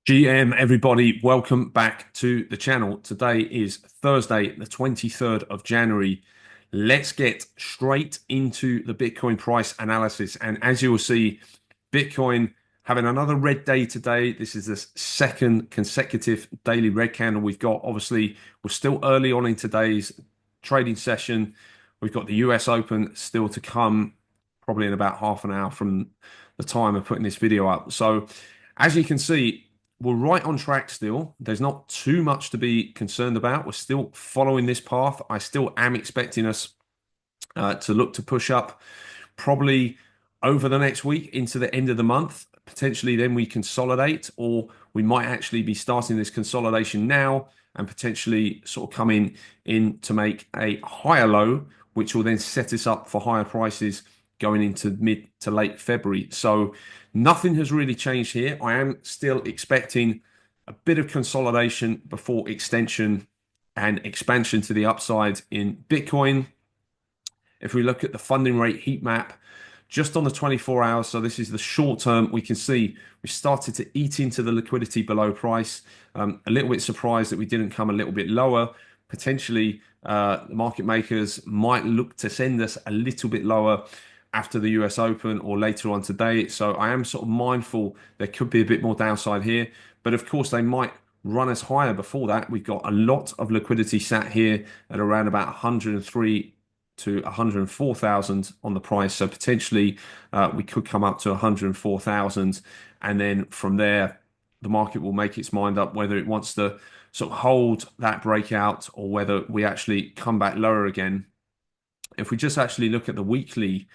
GM, everybody, welcome back to the channel. Today is Thursday, the 23rd of January. Let's get straight into the Bitcoin price analysis. And as you will see, Bitcoin having another red day today. This is the second consecutive daily red candle we've got. Obviously, we're still early on in today's trading session. We've got the US Open still to come, probably in about half an hour from the time of putting this video up. So, as you can see, we're right on track still. There's not too much to be concerned about. We're still following this path. I still am expecting us to look to push up probably over the next week into the end of the month. Potentially then we consolidate, or we might actually be starting this consolidation now and potentially sort of coming in to make a higher low, which will then set us up for higher prices going into mid to late February. So nothing has really changed here. I am still expecting a bit of consolidation before extension and expansion to the upside in Bitcoin. If we look at the funding rate heat map, just on the 24 hours, so this is the short term, we can see we started to eat into the liquidity below price. A little bit surprised that we didn't come a little bit lower. Potentially, the market makers might look to send us a little bit lower after the US Open or later on today. So I am sort of mindful there could be a bit more downside here. But of course, they might run us higher before that. We've got a lot of liquidity sat here at around about 103 to 104,000 on the price. So potentially we could come up to 104,000. And then from there, the market will make its mind up whether it wants to sort of hold that breakout or whether we actually come back lower again. If we just actually look at the weekly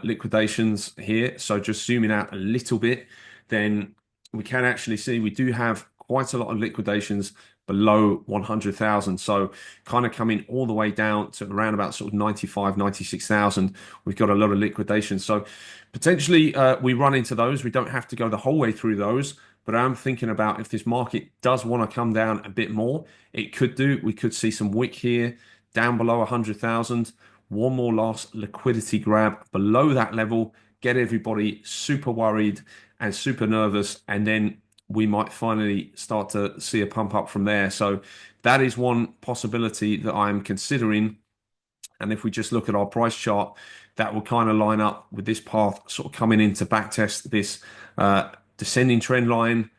liquidations here, so just zooming out a little bit, then we can actually see we do have quite a lot of liquidations below 100,000. So kind of coming all the way down to around about sort of 95, 96,000. We've got a lot of liquidations. So potentially we run into those. We don't have to go the whole way through those. But I'm thinking about if this market does want to come down a bit more, it could do. We could see some wick here down below 100,000. One more last liquidity grab below that level, get everybody super worried and super nervous, and then we might finally start to see a pump up from there. So that is one possibility that I'm considering. And if we just look at our price chart, that will kind of line up with this path sort of coming in to backtest this descending trend line.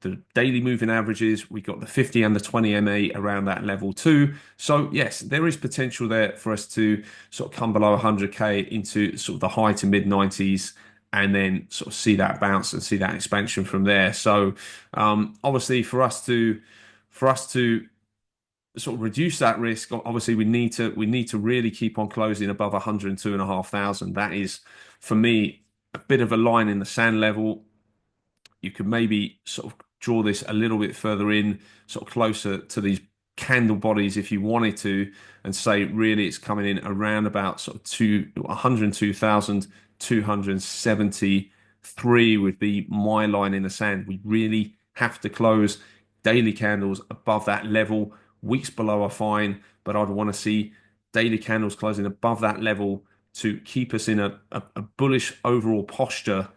The daily moving averages, we got the 50 and the 20 MA around that level too. So yes, there is potential there for us to sort of come below 100K into sort of the high to mid 90s and then sort of see that bounce and see that expansion from there. So obviously for us to sort of reduce that risk, obviously we need to really keep on closing above 102,500. That is for me a bit of a line in the sand level. You could maybe sort of draw this a little bit further in, sort of closer to these candle bodies if you wanted to, and say really it's coming in around about sort of 102,273 would be my line in the sand. We really have to close daily candles above that level. Weeks below are fine, but I'd want to see daily candles closing above that level to keep us in a bullish overall posture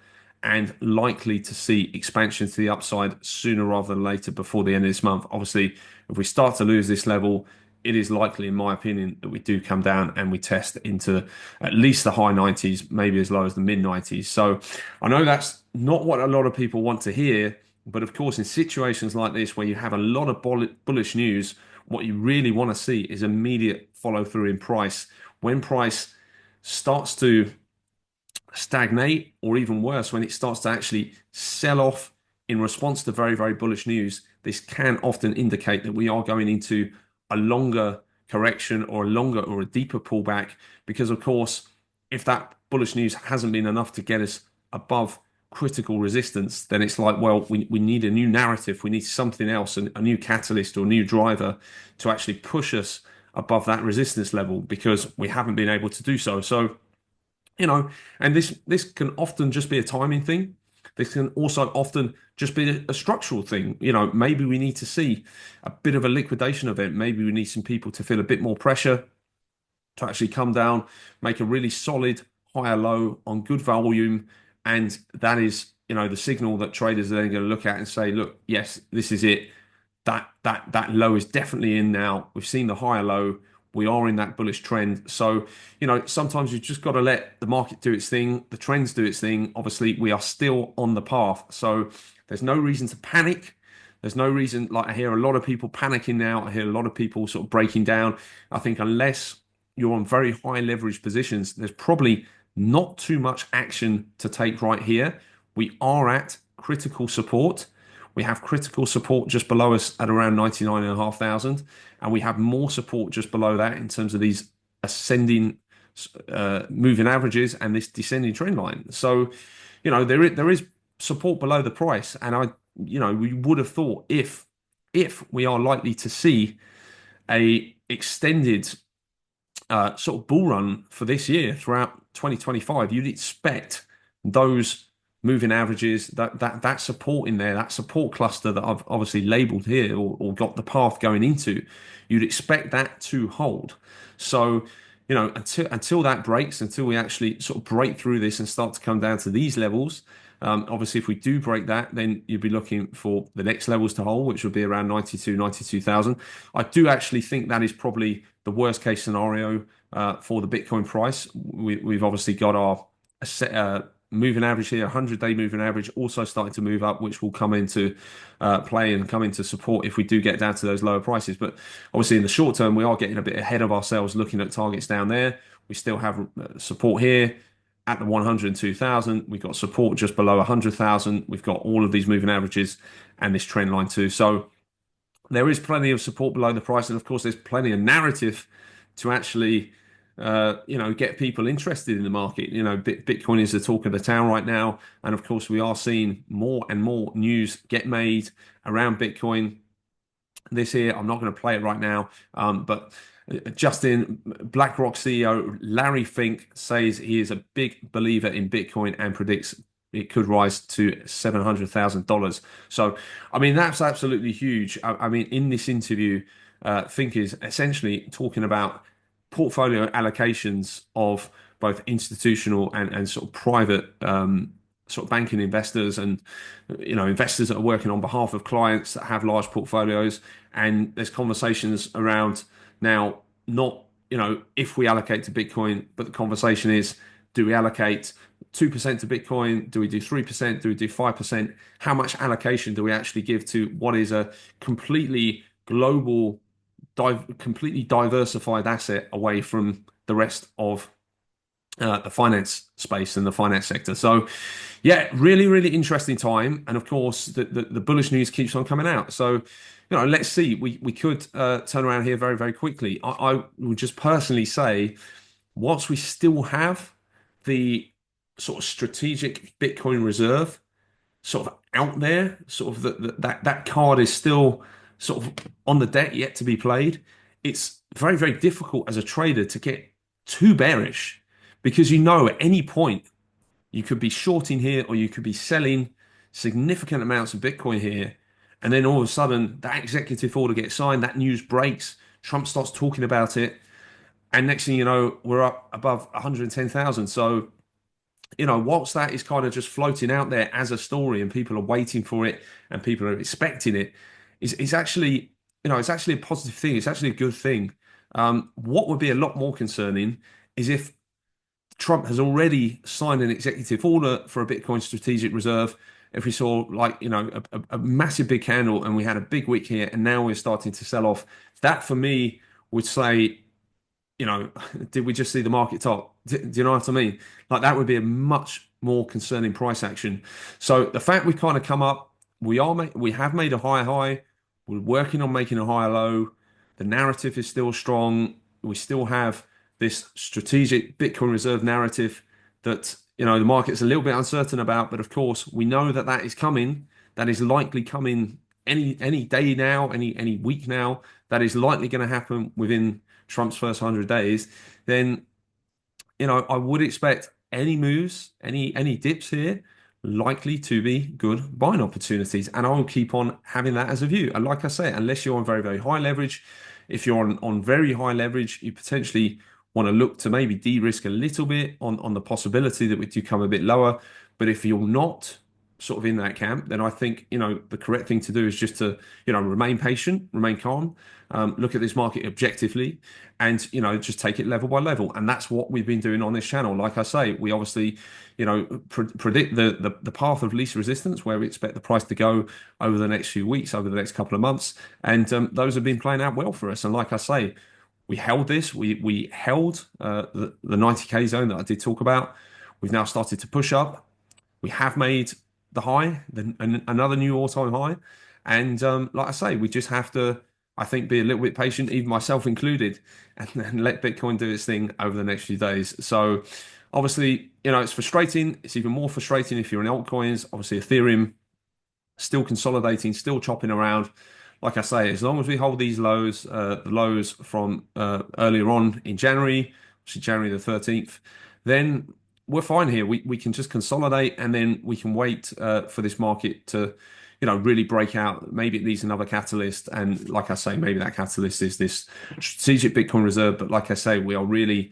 and likely to see expansion to the upside sooner rather than later before the end of this month. Obviously, if we start to lose this level, it is likely, in my opinion, that we do come down and we test into at least the high 90s, maybe as low as the mid 90s. So I know that's not what a lot of people want to hear, but of course, in situations like this where you have a lot of bullish news, what you really want to see is immediate follow through in price. When price starts to stagnate, or even worse, when it starts to actually sell off in response to very, very bullish news, this can often indicate that we are going into a longer correction or a longer or a deeper pullback. Because, of course, if that bullish news hasn't been enough to get us above critical resistance, then it's like, well, we need a new narrative. We need something else, a new catalyst or a new driver to actually push us above that resistance level because we haven't been able to do so. So, and this can often just be a timing thing. This can also often just be a structural thing. Maybe we need to see a bit of a liquidation event. Maybe we need some people to feel a bit more pressure to actually come down, make a really solid higher low on good volume, and that is the signal that traders are then going to look at and say, look, yes, this is it. That low is definitely in now. We've seen the higher low. We are in that bullish trend. So, sometimes you've just got to let the market do its thing, the trends do its thing. Obviously, we are still on the path. So there's no reason to panic. There's no reason, like I hear a lot of people panicking now. I hear a lot of people sort of breaking down. I think unless you're on very high leverage positions, there's probably not too much action to take right here. We are at critical support. We have critical support just below us at around 99,500, and we have more support just below that in terms of these ascending moving averages and this descending trend line. So, there is support below the price, and we would have thought if we are likely to see a extended sort of bull run for this year throughout 2025, you'd expect those moving averages, that support in there, that support cluster that I've obviously labeled here or got the path going into, you'd expect that to hold. So, until that breaks, until we actually sort of break through this and start to come down to these levels, obviously, if we do break that, then you'd be looking for the next levels to hold, which would be around 92,000. I do actually think that is probably the worst case scenario for the Bitcoin price. We've obviously got our moving average here, 100-day moving average, also starting to move up, which will come into play and come into support if we do get down to those lower prices. But obviously, in the short term, we are getting a bit ahead of ourselves looking at targets down there. We still have support here at the 102,000. We've got support just below 100,000. We've got all of these moving averages and this trend line too. So there is plenty of support below the price, and of course, there's plenty of narrative to actually, get people interested in the market. Bitcoin is the talk of the town right now, and of course, we are seeing more and more news get made around Bitcoin. This here, I'm not going to play it right now, but Justin, BlackRock CEO Larry Fink says he is a big believer in Bitcoin and predicts it could rise to $700,000. So, I mean, that's absolutely huge. I mean, in this interview, Fink is essentially talking about portfolio allocations of both institutional and sort of private sort of banking investors and investors that are working on behalf of clients that have large portfolios. And there's conversations around now, not if we allocate to Bitcoin, but the conversation is, do we allocate 2% to Bitcoin? Do we do 3%? Do we do 5%? How much allocation do we actually give to what is a completely global, completely diversified asset away from the rest of the finance space and the finance sector? So, yeah, really, really interesting time. And of course, the bullish news keeps on coming out. So, let's see. We could turn around here very, very quickly. I would just personally say, whilst we still have the sort of strategic Bitcoin reserve sort of out there, sort of that card is still sort of on the deck yet to be played. It's very, very difficult as a trader to get too bearish because at any point you could be shorting here or you could be selling significant amounts of Bitcoin here. And then all of a sudden that executive order gets signed, that news breaks, Trump starts talking about it. And next thing you know, we're up above 110,000. So, whilst that is kind of just floating out there as a story and people are waiting for it and people are expecting it, it's actually, it's actually a positive thing. It's actually a good thing. What would be a lot more concerning is if Trump has already signed an executive order for a Bitcoin strategic reserve. If we saw a massive big candle and we had a big wick here and now we're starting to sell off, that for me would say, did we just see the market top? Do you know what I mean? Like that would be a much more concerning price action. So the fact we've kind of come up, we have made a higher high. We're working on making a higher low. The narrative is still strong. We still have this strategic Bitcoin reserve narrative that the market's a little bit uncertain about, but of course we know that is coming. That is likely coming any day now, any week now. That is likely going to happen within Trump's first 100 days. Then I would expect any moves, any dips here, likely to be good buying opportunities, and I will keep on having that as a view. And like I say, unless you're on very, very high leverage, if you're on very high leverage, you potentially want to look to maybe de-risk a little bit on the possibility that we do come a bit lower. But if you're not, sort of in that camp, then I think, the correct thing to do is just to, remain patient, remain calm, look at this market objectively, and, just take it level by level. And that's what we've been doing on this channel. Like I say, we obviously, predict the path of least resistance, where we expect the price to go over the next few weeks, over the next couple of months. And those have been playing out well for us. And like I say, we held this. We held the 90K zone that I did talk about. We've now started to push up. We have made the high, another new all-time high. And like I say, we just have to, I think, be a little bit patient, even myself included, and let Bitcoin do its thing over the next few days. So obviously, it's frustrating. It's even more frustrating if you're in altcoins. Obviously, Ethereum still consolidating, still chopping around. Like I say, as long as we hold these lows, the lows from earlier on in January, which is January the 13th, then we're fine here. We can just consolidate, and then we can wait for this market to, really break out. Maybe it needs another catalyst. And like I say, maybe that catalyst is this strategic Bitcoin reserve. But like I say, we are really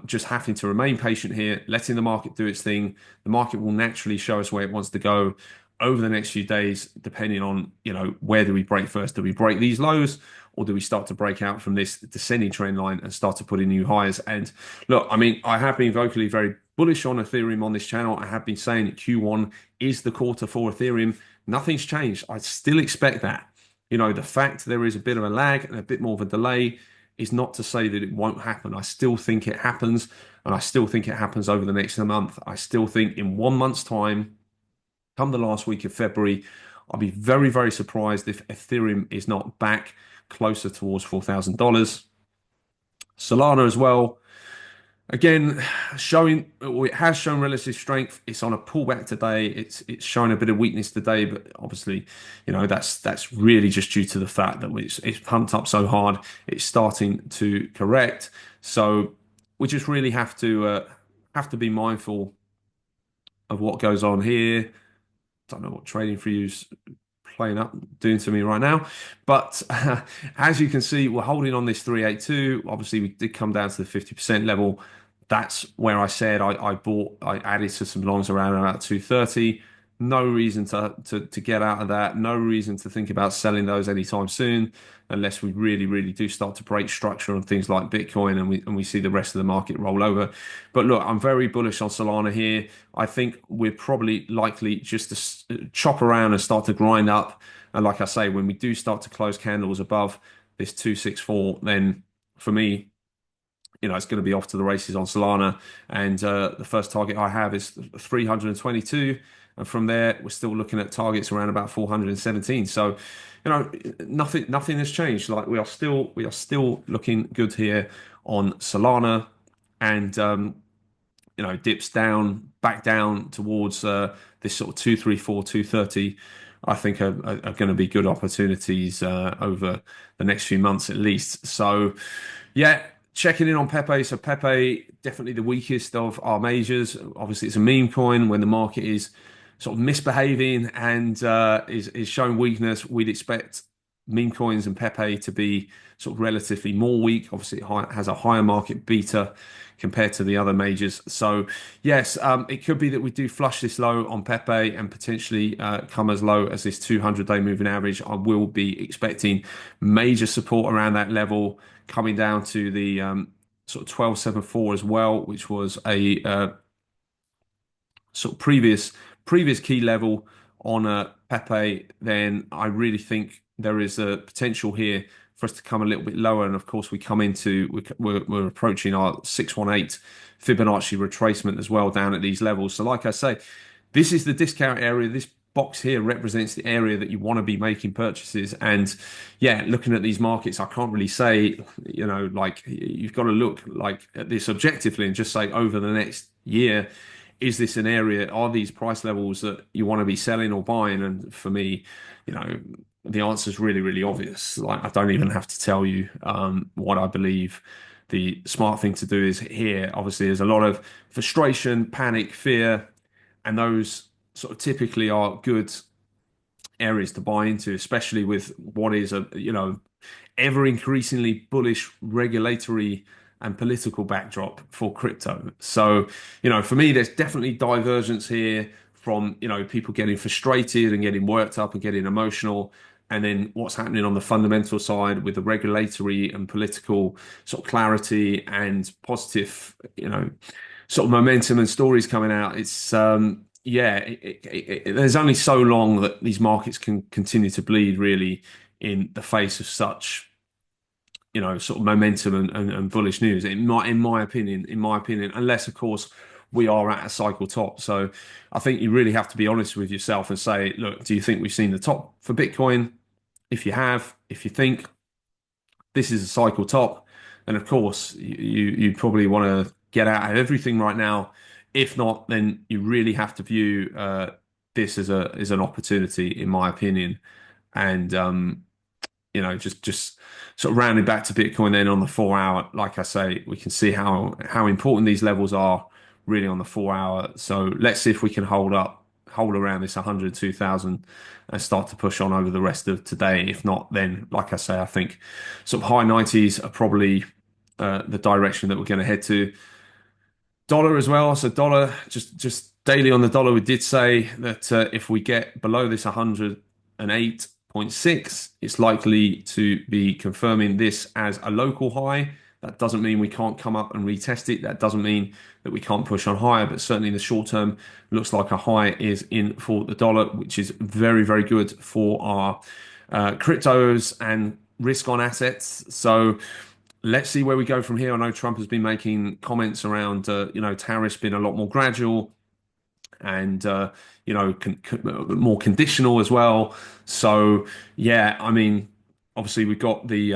just having to remain patient here, letting the market do its thing. The market will naturally show us where it wants to go over the next few days, depending on, where do we break first? Do we break these lows, or do we start to break out from this descending trend line and start to put in new highs? And look, I mean, I have been vocally very bullish on Ethereum on this channel. I have been saying that Q1 is the quarter for Ethereum. Nothing's changed. I still expect that. The fact there is a bit of a lag and a bit more of a delay is not to say that it won't happen. I still think it happens, and I still think it happens over the next month. I still think in 1 month's time, come the last week of February, I'll be very, very surprised if Ethereum is not back closer towards $4,000. Solana as well. Again, it has shown relative strength. It's on a pullback today. It's shown a bit of weakness today, but obviously, that's really just due to the fact that it's pumped up so hard. It's starting to correct. So we just really have to be mindful of what goes on here. Don't know what trading for you's playing up doing to me right now, but as you can see, we're holding on this 382. Obviously, we did come down to the 50% level. That's where I said I added to some longs around about 230. No reason to get out of that. No reason to think about selling those anytime soon, unless we really, really do start to break structure on things like Bitcoin, and we see the rest of the market roll over. But look, I'm very bullish on Solana here. I think we're probably likely just to chop around and start to grind up. And like I say, when we do start to close candles above this 264, then for me, it's going to be off to the races on Solana. And the first target I have is 322. And from there, we're still looking at targets around about 417. So, nothing has changed. Like we are still looking good here on Solana, and dips down back down towards this sort of 234, 230. I think are going to be good opportunities over the next few months at least. So, yeah, checking in on Pepe. So Pepe, definitely the weakest of our majors. Obviously, it's a meme coin. When the market is sort of misbehaving and is showing weakness, we'd expect meme coins and Pepe to be sort of relatively more weak. Obviously, it has a higher market beta compared to the other majors. So yes, it could be that we do flush this low on Pepe and potentially come as low as this 200-day moving average. I will be expecting major support around that level, coming down to the sort of 1274 as well, which was a sort of previous key level on Pepe. Then I really think there is a potential here for us to come a little bit lower. And of course, we're approaching our 618 Fibonacci retracement as well down at these levels. So like I say, this is the discount area. This box here represents the area that you want to be making purchases. And yeah, looking at these markets, I can't really say, like you've got to look like at this objectively and just say over the next year, is this an area, are these price levels that you want to be selling or buying? And for me, the answer is really, really obvious. Like, I don't even have to tell you what I believe the smart thing to do is here. Obviously, there's a lot of frustration, panic, fear, and those sort of typically are good areas to buy into, especially with what is a ever increasingly bullish regulatory and political backdrop for crypto. So, for me, there's definitely divergence here from, people getting frustrated and getting worked up and getting emotional, and then what's happening on the fundamental side with the regulatory and political sort of clarity and positive, sort of momentum and stories coming out. It's yeah, there's only so long that these markets can continue to bleed, really, in the face of such, sort of momentum and bullish news. In my opinion, unless of course we are at a cycle top. So I think you really have to be honest with yourself and say, look, do you think we've seen the top for Bitcoin? If you have, if you think this is a cycle top, then of course you probably want to get out of everything right now. If not, then you really have to view this as an opportunity, in my opinion. And just sort of rounding back to Bitcoin then on the 4 hour, like I say, we can see how important these levels are really on the 4 hour. So let's see if we can hold around this 102,000 and start to push on over the rest of today. If not, then like I say, I think sort of high 90s are probably the direction that we're going to head to. Dollar as well. So dollar, just daily on the dollar, we did say that if we get below this 108.6, it's likely to be confirming this as a local high. That doesn't mean we can't come up and retest it. That doesn't mean that we can't push on higher, but certainly in the short term, looks like a high is in for the dollar, which is very, very good for our cryptos and risk on assets. So let's see where we go from here. I know Trump has been making comments around, tariffs being a lot more gradual and more conditional as well. So yeah, I mean, obviously we've got the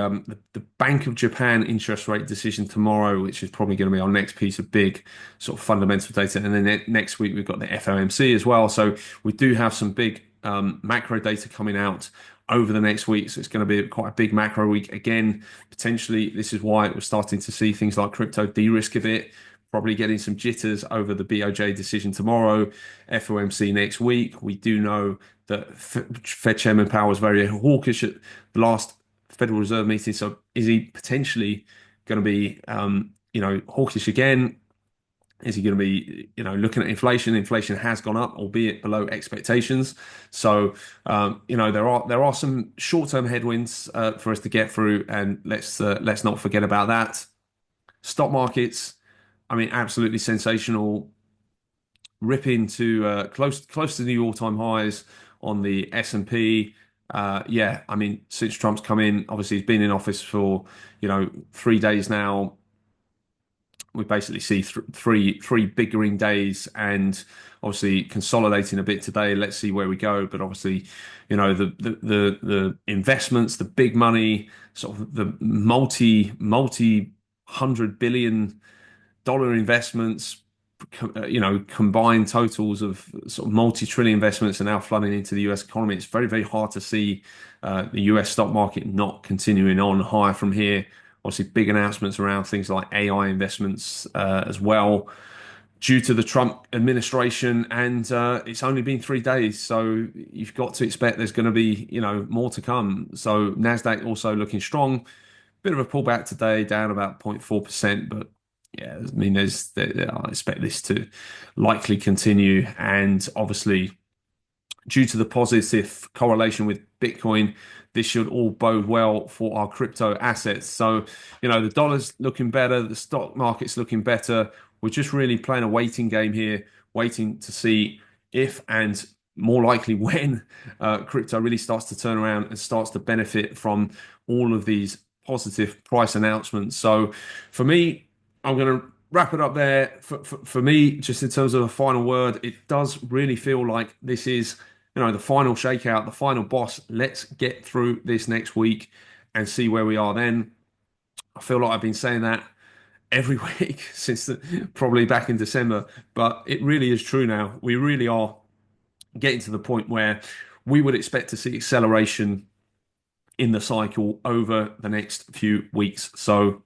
Bank of Japan interest rate decision tomorrow, which is probably going to be our next piece of big sort of fundamental data, and then next week we've got the FOMC as well. So we do have some big macro data coming out over the next week. So it's going to be quite a big macro week again. Potentially, this is why we're starting to see things like crypto de-risk a bit, probably getting some jitters over the BOJ decision tomorrow, FOMC next week. We do know that Fed Chairman Powell was very hawkish at the last Federal Reserve meeting. So is he potentially going to be, hawkish again? Is he going to be, looking at inflation? Inflation has gone up, albeit below expectations. So, there are some short-term headwinds for us to get through, and let's not forget about that. Stock markets, I mean, absolutely sensational, ripping to close to the all-time highs on the S&P. Yeah, I mean, since Trump's come in, obviously he's been in office for 3 days now. We basically see three big green days, and obviously consolidating a bit today. Let's see where we go. But obviously, the investments, the big money, sort of the multi $100 billion investments, combined totals of sort of multi-trillion investments are now flooding into the US economy. It's very, very hard to see the US stock market not continuing on higher from here. Obviously, big announcements around things like AI investments as well, due to the Trump administration. And it's only been 3 days, so you've got to expect there's going to be, more to come. So Nasdaq also looking strong. Bit of a pullback today, down about 0.4%, but yeah, I mean, I expect this to likely continue. And obviously, due to the positive correlation with Bitcoin, this should all bode well for our crypto assets. So, the dollar's looking better, the stock market's looking better. We're just really playing a waiting game here, waiting to see if and more likely when crypto really starts to turn around and starts to benefit from all of these positive price announcements. So for me, I'm going to wrap it up there. For me, just in terms of a final word, it does really feel like this is, the final shakeout, the final boss. Let's get through this next week and see where we are then. I feel like I've been saying that every week since probably back in December, but it really is true now. We really are getting to the point where we would expect to see acceleration in the cycle over the next few weeks. So,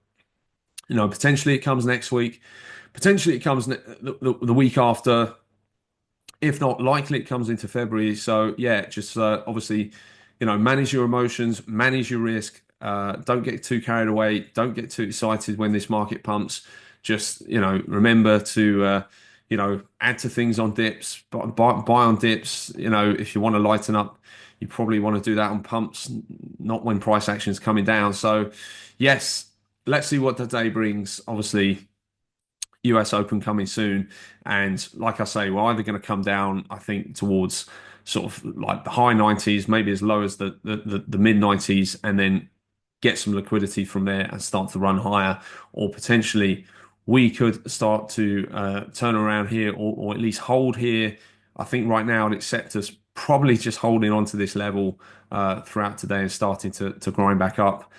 potentially it comes next week, potentially it comes the week after. If not, likely it comes into February. So yeah, just obviously, manage your emotions, manage your risk. Don't get too carried away. Don't get too excited when this market pumps. Just, remember to, add to things on dips, buy on dips. If you want to lighten up, you probably want to do that on pumps, not when price action is coming down. So, yes, let's see what the day brings. Obviously, US Open coming soon. And like I say, we're either going to come down, I think, towards sort of like the high 90s, maybe as low as the mid 90s, and then get some liquidity from there and start to run higher. Or potentially we could start to turn around here or at least hold here. I think right now it's set to probably just holding on to this level throughout today and starting to grind back up.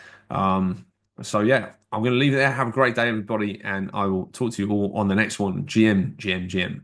So yeah, I'm going to leave it there. Have a great day, everybody, and I will talk to you all on the next one. GM, GM, GM.